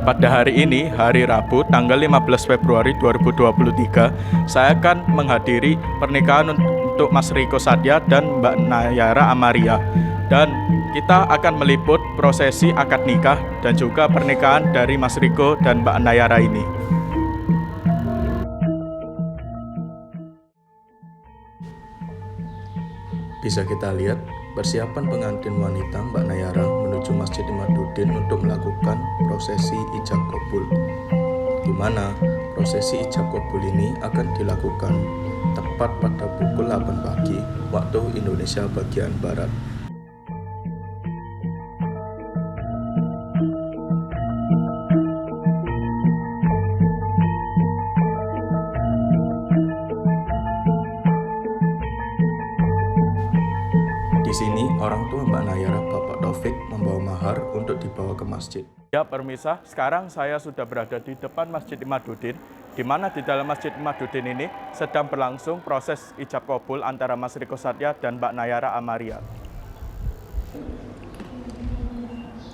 Pada hari ini, hari Rabu, tanggal 15 Februari 2023, saya akan menghadiri pernikahan untuk Mas Riko Satya dan Mbak Nayara Amaria. Dan kita akan meliput prosesi akad nikah dan juga pernikahan dari Mas Riko dan Mbak Nayara ini. Bisa kita lihat persiapan pengantin wanita Mbak Nayara menuju Masjid Imaduddin untuk melakukan prosesi ijab kabul, di mana prosesi ijab kabul ini akan dilakukan tepat pada pukul 8 pagi waktu Indonesia bagian Barat. Di sini, orang tua Mbak Nayara, Bapak Taufik, membawa mahar untuk dibawa ke masjid. Ya, permisah, sekarang saya sudah berada di depan Masjid Imaduddin, di mana di dalam Masjid Imaduddin ini sedang berlangsung proses ijab kabul antara Mas Riko Satya dan Mbak Nayara Amaria.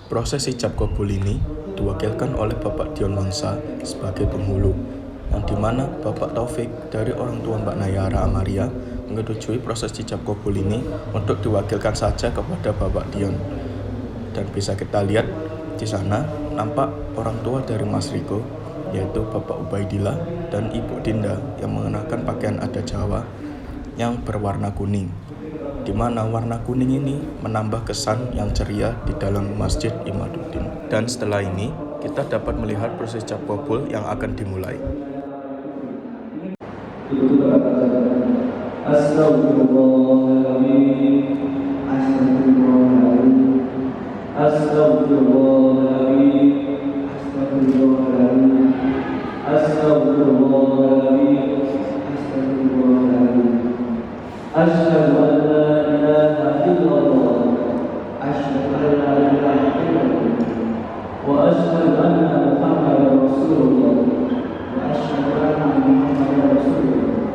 Proses ijab kabul ini diwakilkan oleh Bapak Dion Wangsa sebagai penghulu, yang dimana Bapak Taufik dari orang tua Mbak Nayara Amaria menyetujui proses ijab kabul ini untuk diwakilkan saja kepada Bapak Dion. Dan bisa kita lihat di sana nampak orang tua dari Mas Riko, yaitu Bapak Ubaidillah dan Ibu Dinda yang mengenakan pakaian adat Jawa yang berwarna kuning, di mana warna kuning ini menambah kesan yang ceria di dalam Masjid Imaduddin. Dan setelah ini kita dapat melihat proses ijab kabul yang akan dimulai. Astagfirullahaladzim, astagfirullahaladzim, astagfirullahaladzim, astagfirullahaladzim, astagfirullahaladzim, astagfirullahaladzim. Asyhadu an la ilaha illallah, asyhadu an la ilaha illallah, wa asyhadu anna Muhammadar Rasulullah, wa asyhadu anna Muhammadar Rasulullah.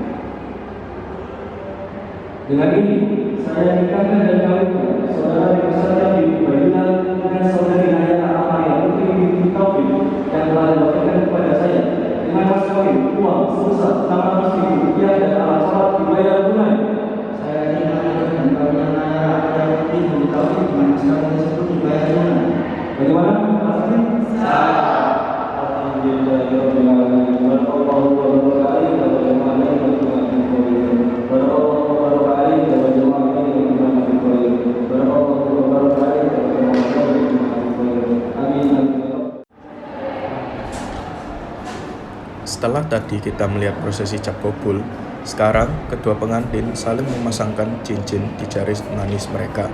Dengan ini, saya nikahkan dan kawinkan saudara Riko Satya binti Ubaidillah dengan saudari Nayara Amaria putri binti Taufik yang telah diwakilkan kepada saya dengan mas kawin uang sebesar 600.000 rupiah dan alat sholat dibayar tunai. Saya nikahkan dan kawinkan Nayara Amaria putri binti Taufik dengan mas kawin tersebut dibayar tunai. Bagaimana? Alasannya? Sah. Alhamdulillahirabbil alamin. Wallahu Setelah tadi kita melihat prosesi ijab kabul, sekarang kedua pengantin saling memasangkan cincin di jari manis mereka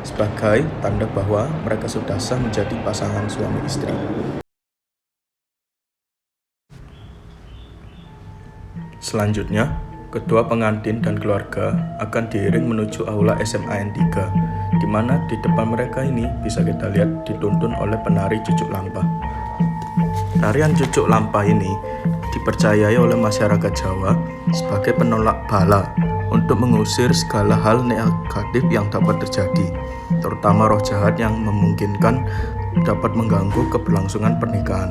sebagai tanda bahwa mereka sudah sah menjadi pasangan suami istri. Selanjutnya, kedua pengantin dan keluarga akan diiring menuju aula SMA N3, di mana di depan mereka ini bisa kita lihat dituntun oleh penari Cucuk Lampah. Tarian Cucuk Lampah ini dipercayai oleh masyarakat Jawa sebagai penolak bala untuk mengusir segala hal negatif yang dapat terjadi, terutama roh jahat yang memungkinkan dapat mengganggu keberlangsungan pernikahan.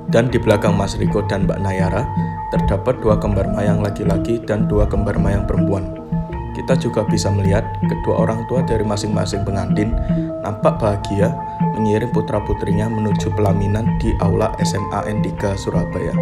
Dan di belakang Mas Riko dan Mbak Nayara terdapat dua kembar mayang laki-laki dan dua kembar mayang perempuan. Kita juga bisa melihat kedua orang tua dari masing-masing pengantin nampak bahagia mengiring putra-putrinya menuju pelaminan di aula SMA N3 Surabaya.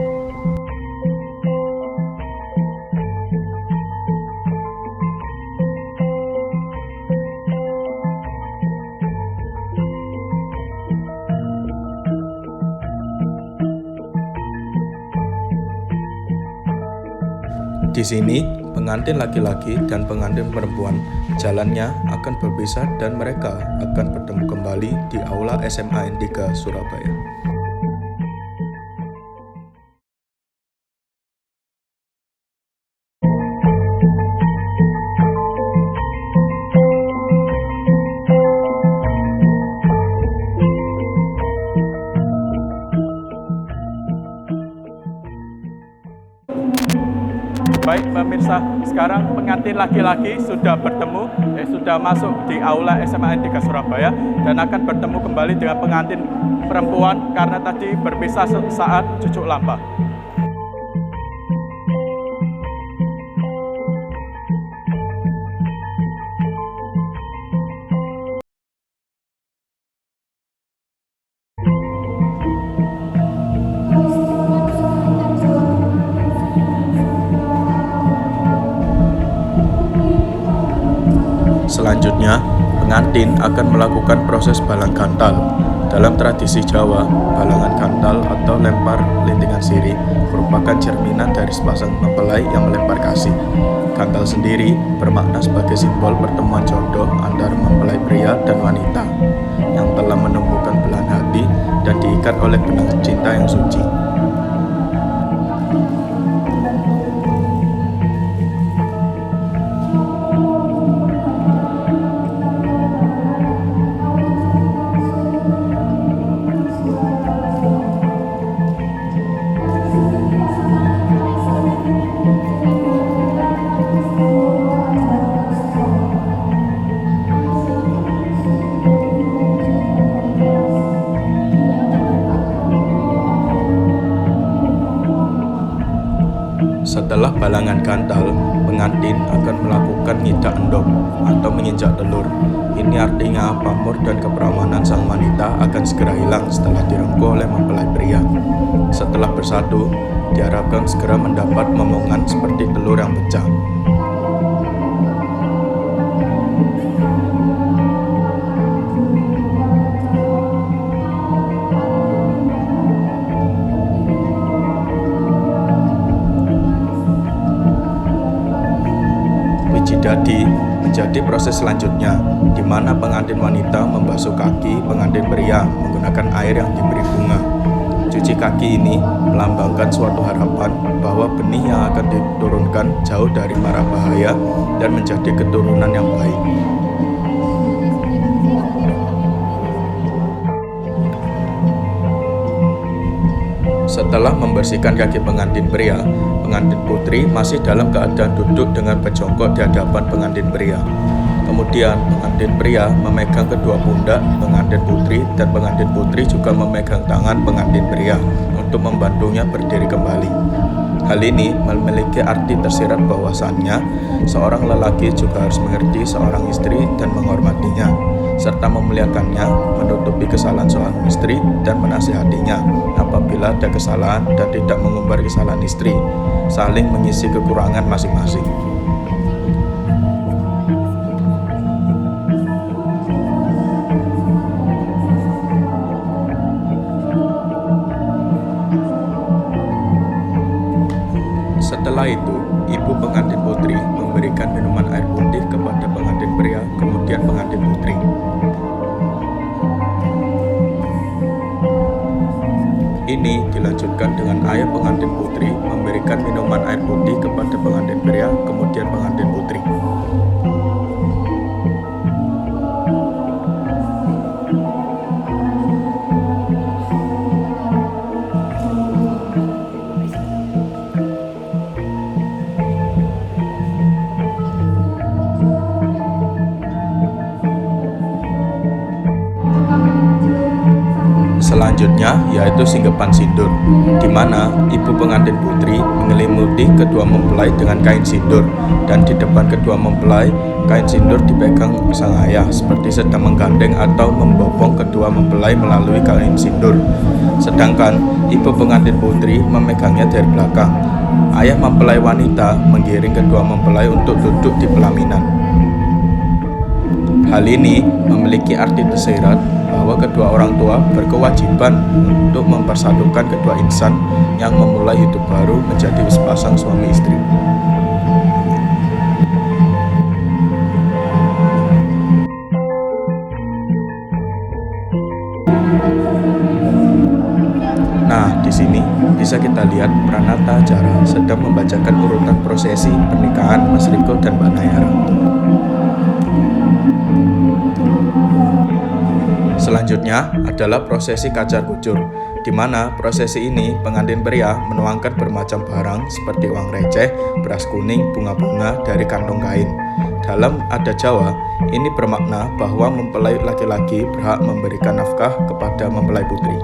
Di sini, pengantin laki-laki dan pengantin perempuan jalannya akan berpisah dan mereka akan bertemu kembali di aula SMA N3 Surabaya. Baik pemirsa, sekarang pengantin laki-laki sudah bertemu sudah masuk di aula SMA N 3 Surabaya dan akan bertemu kembali dengan pengantin perempuan karena tadi berpisah saat cucuk lampa. Selanjutnya, pengantin akan melakukan proses balang kantal. Dalam tradisi Jawa, balangan kantal atau lempar lintingan sirih merupakan cerminan dari sepasang mempelai yang melempar kasih. Kantal sendiri bermakna sebagai simbol pertemuan jodoh antara mempelai pria dan wanita yang telah menemukan belahan hati dan diikat oleh benang cinta yang suci. Setelah balangan kantal, pengantin akan melakukan ngidak endok atau menginjak telur. Ini artinya pamor dan keperawanan sang wanita akan segera hilang setelah direngkuh oleh mempelai pria. Setelah bersatu, diharapkan segera mendapat momongan seperti telur yang pecah. Wijidadi menjadi proses selanjutnya, di mana pengantin wanita membasuh kaki pengantin pria menggunakan air yang diberi bunga. Cuci kaki ini melambangkan suatu harapan bahwa benih yang akan diturunkan jauh dari mara bahaya dan menjadi keturunan yang baik. Setelah membersihkan kaki pengantin pria, pengantin putri masih dalam keadaan duduk dengan berjongkok di hadapan pengantin pria. Kemudian pengantin pria memegang kedua pundak pengantin putri dan pengantin putri juga memegang tangan pengantin pria untuk membantunya berdiri kembali. Hal ini memiliki arti tersirat bahwasannya seorang lelaki juga harus mengerti seorang istri dan menghormatinya, serta memuliakannya, menutupi kesalahan seorang istri dan menasihatinya apabila ada kesalahan dan tidak mengumbar kesalahan istri, saling mengisi kekurangan masing-masing. Setelah itu, ibu pengantin putri memberikan minuman air putih kepada pengantin pria, kemudian pengantin putri. Ini dilanjutkan dengan ayah pengantin putri memberikan minuman air putih kepada pengantin pria, kemudian pengantin putri. Selanjutnya yaitu singgapan sindur, di mana ibu pengantin putri menyelimuti kedua mempelai dengan kain sindur, dan di depan kedua mempelai kain sindur dipegang sang ayah seperti sedang menggandeng atau membopong kedua mempelai melalui kain sindur. Sedangkan ibu pengantin putri memegangnya dari belakang. Ayah mempelai wanita menggiring kedua mempelai untuk duduk di pelaminan. Hal ini memiliki arti tersirat bahwa kedua orang tua berkewajiban untuk mempersatukan kedua insan yang memulai hidup baru menjadi sepasang suami istri. Nah, di sini bisa kita lihat Pranata Acara sedang membacakan urutan prosesi pernikahan Mas Riko dan Mbak Nayara. Selanjutnya adalah prosesi kacar kucur, di mana prosesi ini pengantin pria menuangkan bermacam barang seperti uang receh, beras kuning, bunga-bunga dari kantong kain. Dalam adat Jawa, ini bermakna bahwa mempelai laki-laki berhak memberikan nafkah kepada mempelai putri.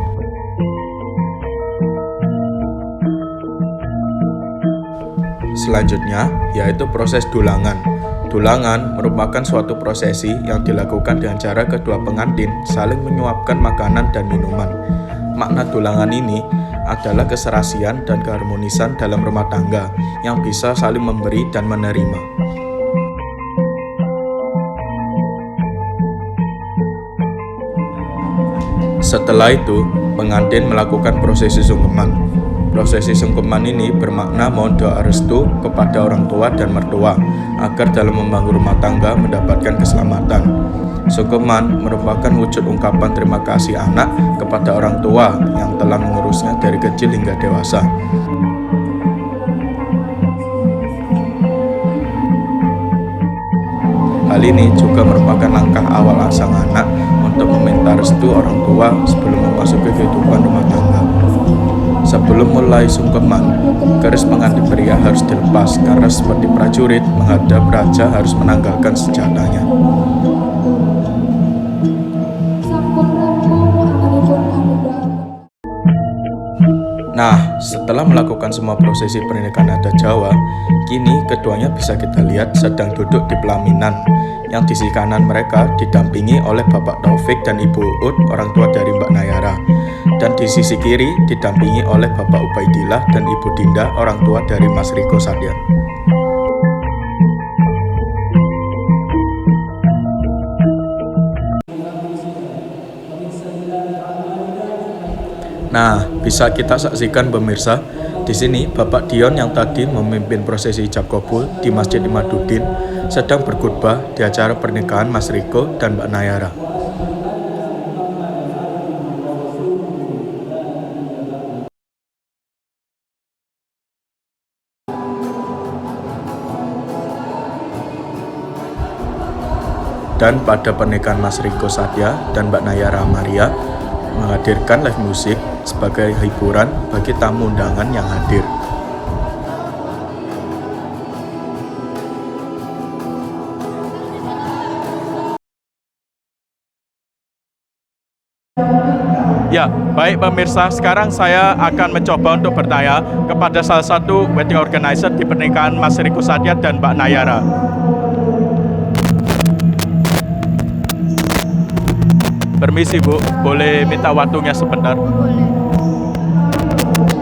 Selanjutnya, yaitu proses dulangan. Dulangan merupakan suatu prosesi yang dilakukan dengan cara kedua pengantin saling menyuapkan makanan dan minuman. Makna dulangan ini adalah keserasian dan keharmonisan dalam rumah tangga yang bisa saling memberi dan menerima. Setelah itu, pengantin melakukan prosesi sungkeman. Prosesi sungkeman ini bermakna mohon doa restu kepada orang tua dan mertua agar dalam membangun rumah tangga mendapatkan keselamatan. Sungkeman merupakan wujud ungkapan terima kasih anak kepada orang tua yang telah mengurusnya dari kecil hingga dewasa. Hal ini juga merupakan langkah awal sang anak untuk meminta restu orang tua sebelum memasuki kehidupan rumah tangga. Sebelum mulai sungkeman, keris pengantin pria harus dilepas karena seperti prajurit menghadap raja harus menanggalkan senjatanya. Nah, setelah melakukan semua prosesi pernikahan adat Jawa, kini keduanya bisa kita lihat sedang duduk di pelaminan, yang di sisi kanan mereka didampingi oleh Bapak Taufik dan Ibu Uut, orang tua dari Mbak Nayara, dan di sisi kiri didampingi oleh Bapak Ubaidillah dan Ibu Dinda, orang tua dari Mas Riko Satya. Nah, bisa kita saksikan pemirsa, di sini Bapak Dion yang tadi memimpin prosesi ijab kabul di Masjid Imaduddin sedang berkhutbah di acara pernikahan Mas Riko dan Mbak Nayara. Dan pada pernikahan Mas Riko Satya dan Mbak Nayara Amaria menghadirkan live musik sebagai hiburan bagi tamu undangan yang hadir. Ya, baik pemirsa, sekarang saya akan mencoba untuk bertanya kepada salah satu wedding organizer di pernikahan Mas Riko Satya dan Mbak Nayara. Permisi Bu, boleh minta waktunya sebentar? Boleh.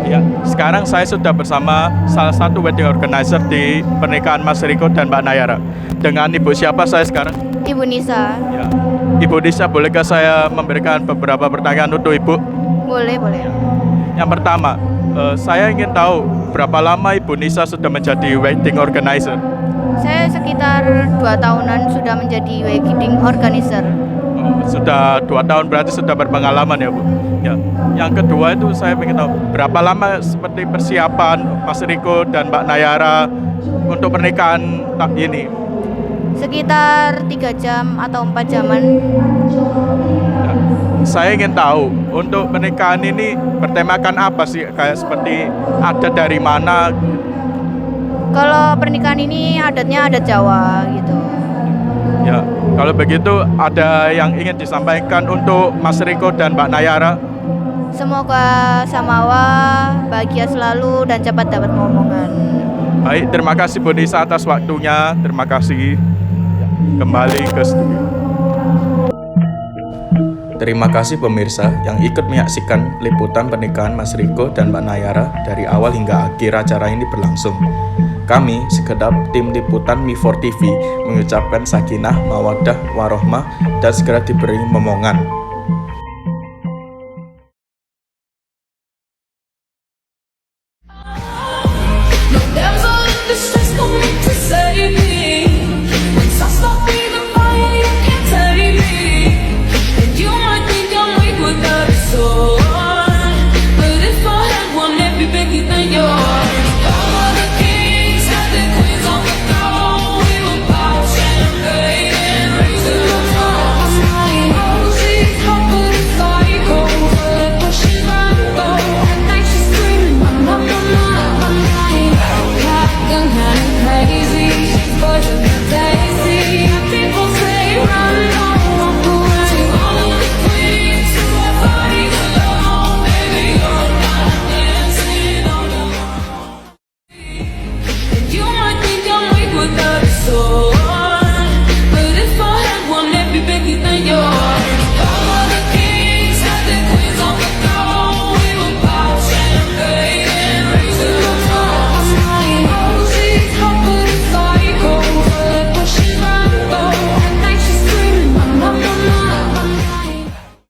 Ya, sekarang saya sudah bersama salah satu wedding organizer di pernikahan Mas Riko dan Mbak Nayara. Dengan Ibu siapa saya sekarang? Ibu Nisa. Ya. Ibu Nisa, bolehkah saya memberikan beberapa pertanyaan untuk Ibu? Boleh. Yang pertama, saya ingin tahu berapa lama Ibu Nisa sudah menjadi wedding organizer? Saya sekitar 2 tahunan sudah menjadi wedding organizer. Sudah 2 tahun, berarti sudah berpengalaman ya Bu. Ya. Yang kedua itu saya ingin tahu berapa lama seperti persiapan Mas Riko dan Mbak Nayara untuk pernikahan ini? Sekitar 3 jam atau 4 jaman. Ya. Saya ingin tahu untuk pernikahan ini bertemakan apa sih? Kayak seperti adat dari mana? Kalau pernikahan ini adatnya adat Jawa gitu. Ya, kalau begitu ada yang ingin disampaikan untuk Mas Riko dan Mbak Nayara? Semoga samawa bahagia selalu dan cepat dapat momongan. Baik, terima kasih Bu Nisa atas waktunya. Terima kasih. Kembali ke studio. Terima kasih pemirsa yang ikut menyaksikan liputan pernikahan Mas Riko dan Mbak Nayara dari awal hingga akhir acara ini berlangsung. Kami, segenap tim liputan Mi4 TV, mengucapkan sakinah, mawaddah, warohmah, dan segera diberi momongan.